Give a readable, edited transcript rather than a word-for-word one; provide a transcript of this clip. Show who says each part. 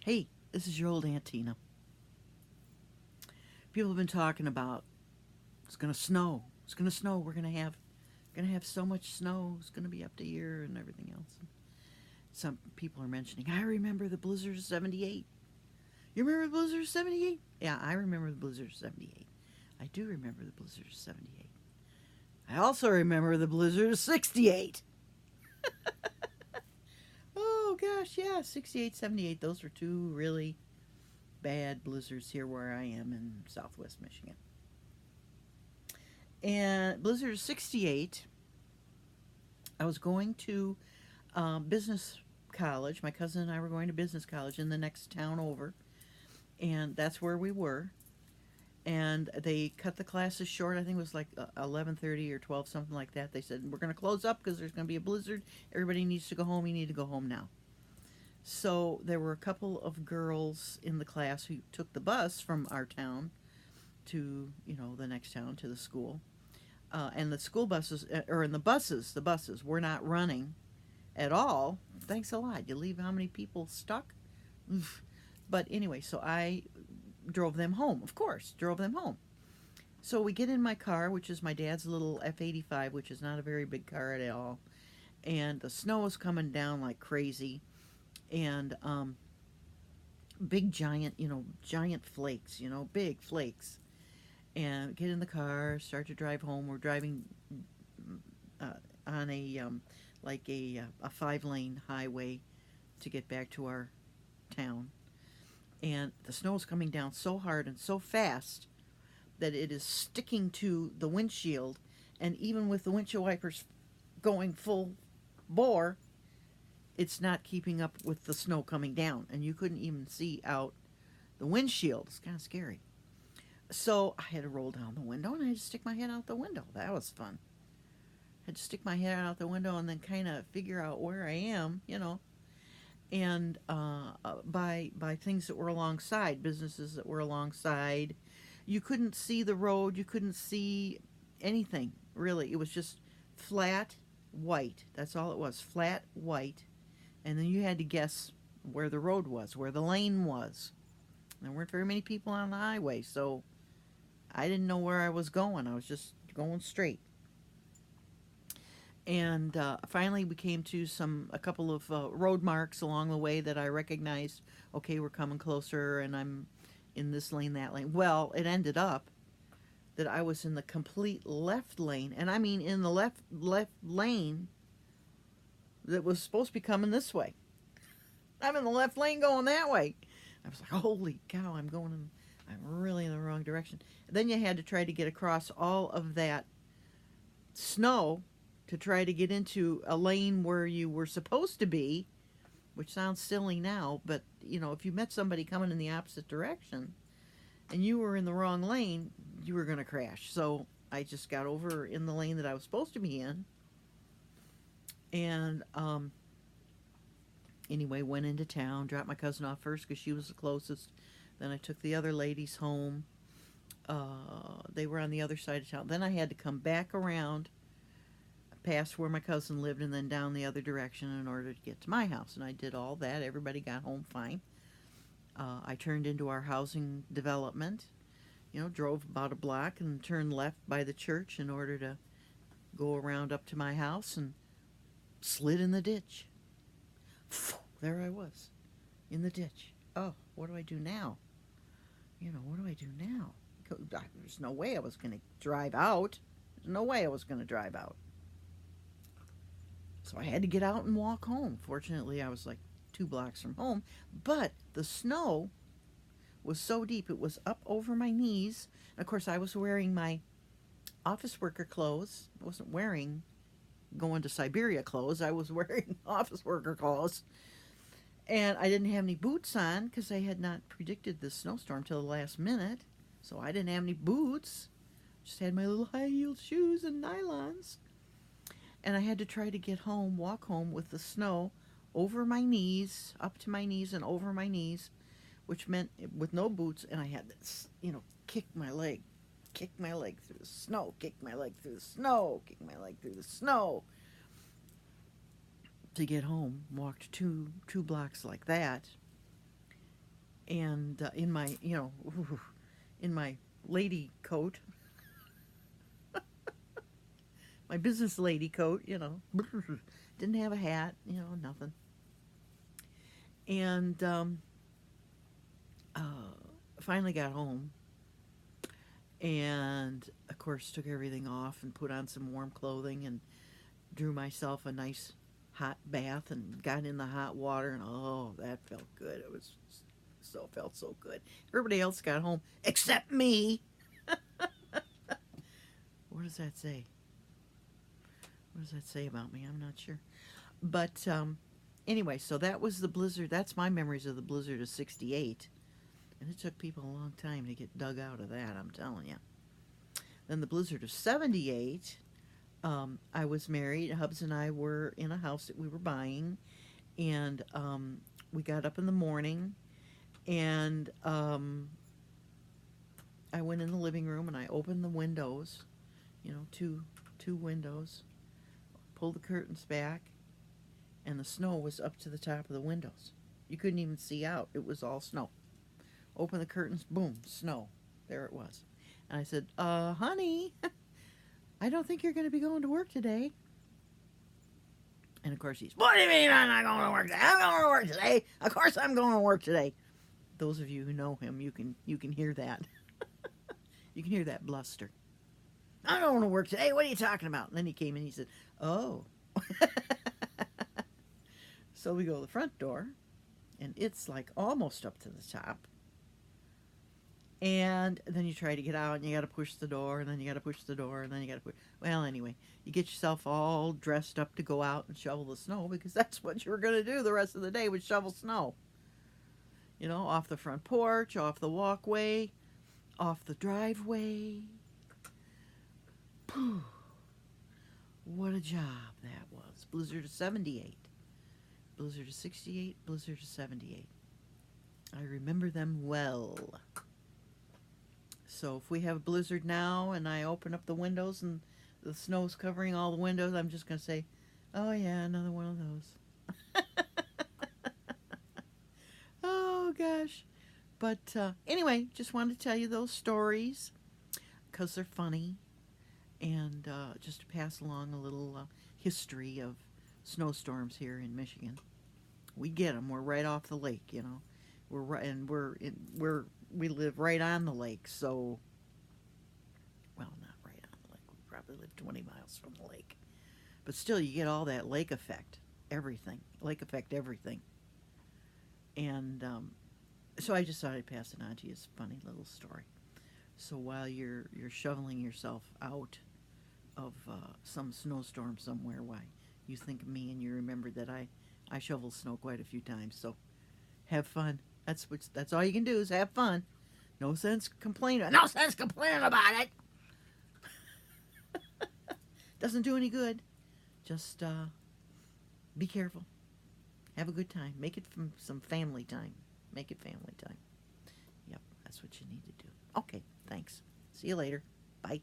Speaker 1: Hey, this is your old Aunt Tina. People have been talking about it's gonna snow. It's gonna snow. We're gonna have so much snow. It's gonna be up to here and everything else. Some people are mentioning. I remember the blizzard of '78. You remember the blizzard of '78? Yeah, I remember the blizzard of '78. I do remember the blizzard of '78. I also remember the blizzard of '68. Oh gosh, yeah, '68, '78. Those were two really bad blizzards here where I am in Southwest Michigan. And blizzard of '68, I was going to business college. My cousin and I were going to business college in the next town over, and that's where we were. And they cut the classes short. I think it was like 11:30 or 12, something like that. They said we're going to close up because there's going to be a blizzard. Everybody needs to go home. You need to go home now. So there were a couple of girls in the class who took the bus from our town to the next town to the school. And the school buses, or in the buses were not running at all. Thanks a lot. You leave how many people stuck? Oof. But anyway, so I drove them home, of course, drove them home. So we get in my car, which is my dad's little F-85, which is not a very big car at all. And the snow is coming down like crazy. And big, giant flakes, big flakes. And get in the car, start to drive home. We're driving on a 5-lane highway to get back to our town. And the snow is coming down so hard and so fast that it is sticking to the windshield. And even with the windshield wipers going full bore, it's not keeping up with the snow coming down. And you couldn't even see out the windshield. It's kind of scary. So I had to roll down the window and I had to stick my head out the window. That was fun. I had to stick my head out the window and then kind of figure out where I am, and by things that were alongside, businesses that were alongside. You couldn't see the road. You couldn't see anything, really. It was just flat white. That's all it was, flat white. And then you had to guess where the road was, where the lane was. There weren't very many people on the highway, so I didn't know where I was going. I was just going straight. And finally, we came to a couple of road marks along the way that I recognized. Okay, we're coming closer, and I'm in this lane, that lane. Well, it ended up that I was in the complete left lane, and I mean in the left lane that was supposed to be coming this way. I'm in the left lane going that way. I was like, holy cow, I'm really in the wrong direction. And then you had to try to get across all of that snow to try to get into a lane where you were supposed to be, which sounds silly now, but if you met somebody coming in the opposite direction and you were in the wrong lane, you were going to crash. So I just got over in the lane that I was supposed to be in. And anyway, went into town, dropped my cousin off first because she was the closest. Then I took the other ladies home. They were on the other side of town. Then I had to come back around past where my cousin lived and then down the other direction in order to get to my house. And I did all that. Everybody got home fine. I turned into our housing development, drove about a block and turned left by the church in order to go around up to my house and slid in the ditch. There I was in the ditch. Oh, what do I do now? What do I do now? There's no way I was going to drive out. There's no way I was going to drive out. So I had to get out and walk home. Fortunately, I was like 2 blocks from home. But the snow was so deep, it was up over my knees. And of course, I was wearing my office worker clothes. I wasn't wearing going to Siberia clothes. I was wearing office worker clothes. And I didn't have any boots on because I had not predicted this snowstorm till the last minute. So I didn't have any boots. Just had my little high-heeled shoes and nylons. And I had to try to get home, walk home with the snow over my knees, up to my knees and over my knees, which meant with no boots. And I had to, kick my leg through the snow, kick my leg through the snow, kick my leg through the snow to get home. Walked two blocks like that. and in my, in my lady coat, my business lady coat, didn't have a hat, nothing. And uh, finally got home, and of course took everything off and put on some warm clothing and drew myself a nice hot bath and got in the hot water, and oh, that felt good. It was felt so good. Everybody else got home except me. What does that say? What does that say about me? I'm not sure. But anyway, so that was the blizzard. That's my memories of the blizzard of '68. And it took people a long time to get dug out of that, I'm telling you. Then the blizzard of '78, I was married. Hubs and I were in a house that we were buying. And we got up in the morning, and I went in the living room and I opened the windows, two windows, pulled the curtains back, and the snow was up to the top of the windows. You couldn't even see out. It was all snow. Open the curtains, boom, snow. There it was. And I said, honey, I don't think you're going to be going to work today. And of course he's, what do you mean I'm not going to work today? I'm going to work today. Of course I'm going to work today. Those of you who know him, you can hear that. You can hear that bluster. I'm going to work today. What are you talking about? And then he came in and he said, oh. So we go to the front door, and it's like almost up to the top. And then you try to get out, and you got to push the door, and then you got to push the door, and then you got to push. Well, anyway, you get yourself all dressed up to go out and shovel the snow, because that's what you were going to do the rest of the day, was shovel snow. Off the front porch, off the walkway, off the driveway. Phew. What a job that was. Blizzard of '78. Blizzard of '68, blizzard of '78. I remember them well. So if we have a blizzard now and I open up the windows and the snow's covering all the windows, I'm just going to say, oh yeah, another one of those. Oh gosh. But anyway, just wanted to tell you those stories because they're funny, and just to pass along a little history of snowstorms here in Michigan. We get them. We're right off the lake, We're right, and we live right on the lake, so, well, not right on the lake. We probably live 20 miles from the lake. But still, you get all that lake effect, everything. Lake effect, everything. And so I just thought I'd pass it on to you as a funny little story. So while you're shoveling yourself out of some snowstorm somewhere, why, you think of me and you remember that I shovel snow quite a few times. So have fun. That's all you can do is have fun. No sense complaining. No sense complaining about it. Doesn't do any good. Just be careful. Have a good time. Make it some family time. Make it family time. Yep, that's what you need to do. Okay, thanks. See you later. Bye.